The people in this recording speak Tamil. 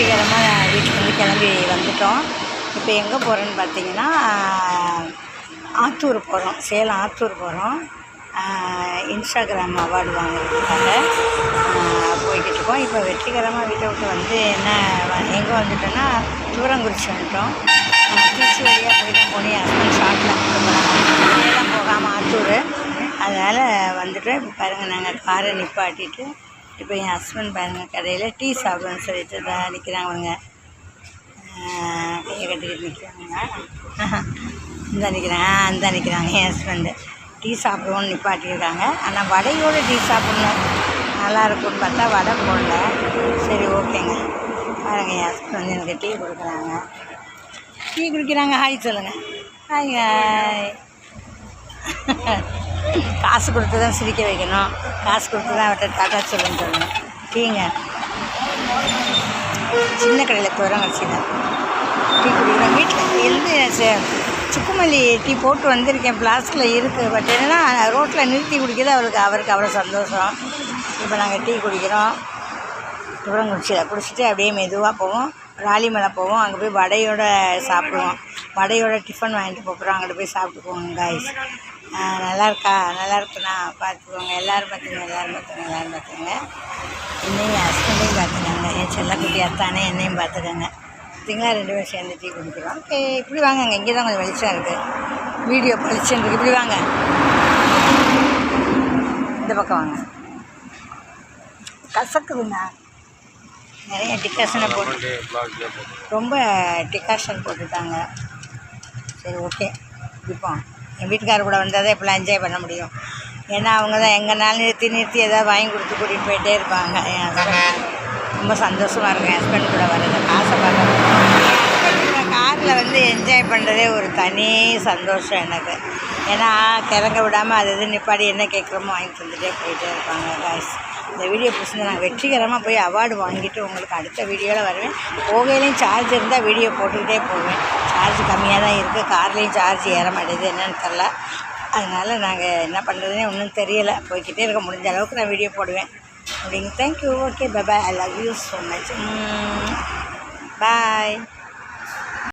வெற்றிகரமாக வீட்டிலேருந்து கிளம்பி வந்துட்டோம். இப்போ எங்கே போகிறோன்னு பார்த்தீங்கன்னா ஆத்தூர் போகிறோம். சேலம் ஆத்தூர் போகிறோம். இன்ஸ்டாகிராம் அவார்டு வாங்குறதுக்காக போய்கிட்டு இருக்கோம். இப்போ வெற்றிகரமாக வீட்டை விட்டு வந்து எங்கே வந்துட்டோன்னா தூரங்குறிச்சி வந்துட்டோம். திருச்சி வழியாக போய் தான் போனேன். ஹஸ்பண்ட் ஷார்ட்டில் கூப்பிட்டு போனாங்க. சேலம் போகாமல் ஆத்தூர். அதனால் வந்துட்டு இப்போ பாருங்கள், நாங்கள் காரை நிப்பாட்டிட்டு இப்போ என் ஹஸ்பண்ட் பாருங்கள் கடையில் டீ சாப்பிடுன்னு சொல்லிட்டு தான் நிற்கிறாங்க. கையை கட்டிக்கிட்டு நிற்கிறாங்க. இந்த நிற்கிறாங்க என் ஹஸ்பண்டு. டீ சாப்பிடுவோன்னு நிப்பாட்டியிருக்காங்க. ஆனால் வடையோடு டீ சாப்பிட்ணும் நல்லா இருக்கும்னு பார்த்தா வடை போடல. சரி ஓகேங்க. பாருங்கள், என் ஹஸ்பண்ட் வந்து எனக்கு டீ கொடுக்குறாங்க. டீ குடிக்கிறாங்க. ஹாய் சொல்லுங்கள். Hi hi. காசு கொடுத்து தான் சிரிக்க வைக்கணும். காசு கொடுத்து தான் அவர்கிட்ட டாட்டா சொல்லுன்னு சொல்லணும். டீங்க சின்ன கடையில் தூரங்குறிச்சி தான் டீ குடிக்கிறோம். வீட்டில் இருந்து சுக்குமல்லி டீ போட்டு வந்திருக்கேன். பிளாஸ்கில் இருக்குது. பட் என்னென்னா ரோட்டில் நிறுத்தி குடிக்கிறது அவருக்கு அவ்வளோ சந்தோஷம். இப்போ நாங்கள் டீ குடிக்கிறோம் தூரங்குறிச்சியில். குடிச்சிட்டு அப்படியே மெதுவாக போவோம். ராலிமலை போவோம். அங்கே போய் வடையோடு சாப்பிடுவோம். வடையோட டிஃபன் வாங்கிட்டு போகிறோம். அங்கிட்ட போய் சாப்பிட்டு போவோங்க காய்ஸ். நல்லா இருக்குண்ணா பார்த்துக்கோங்க. எல்லோரும் பார்த்துக்கோங்க. என்னையும் என் ஹஸ்பண்டையும் பார்த்துக்கோங்க. என் செல்லக்குட்டி அத்தானே என்னையும் பார்த்துக்கோங்க. பார்த்தீங்களா, 2 பேரும் சேர்ந்து டீ குடிக்கிறோம். ஓகே, இப்படி வாங்க. இங்கே தான் கொஞ்சம் வெளிச்சம் இருக்குது. வீடியோ பளிச்சுன்னு இருக்குது. இப்படி வாங்க, இந்த பக்கம் வாங்க. கசக்குதுண்ணா. நிறைய டிகாஷனை போட்டு ரொம்ப டிகாஷன் போட்டுட்டாங்க. சரி ஓகே குடிப்போம். என் வீட்டுக்காரர் கூட வந்தால் தான் இப்போலாம் என்ஜாய் பண்ண முடியும். ஏன்னா அவங்க தான் எங்கேனாலும் நிறுத்தி எதாவது வாங்கி கொடுத்து கூட்டிகிட்டு போயிட்டே இருப்பாங்க. என் ஹஸ்பண்ட் ரொம்ப சந்தோஷமாக இருக்கும் என் ஹஸ்பண்ட் கூட வர்றது. காசை பார்க்க காரில் வந்து என்ஜாய் பண்ணுறதே ஒரு தனி சந்தோஷம் எனக்கு. ஏன்னா கிறங்க விடாமல் அது நிப்பாடி என்ன கேட்குறோமோ வாங்கி தந்துகிட்டே போயிட்டே இருப்பாங்க காய்ஸ். இந்த வீடியோ பிடிச்சிருந்து நான் வெற்றிகரமாக போய் அவார்டு வாங்கிட்டு உங்களுக்கு அடுத்த வீடியோவில் வருவேன். போகையிலையும் சார்ஜ் இருந்தால் வீடியோ போட்டுக்கிட்டே போவேன். சார்ஜ் கம்மியாக தான் இருக்குது. கார்லேயும் சார்ஜ் ஏற மாட்டேது, என்னன்னு தெரில. அதனால் நாங்கள் என்ன பண்ணுறதுனே ஒன்றும் தெரியலை. போய்கிட்டே இருக்க முடிஞ்ச அளவுக்கு நான் வீடியோ போடுவேன் அப்படிங்க. Thank you. Okay, bye. I love you so much. Bye.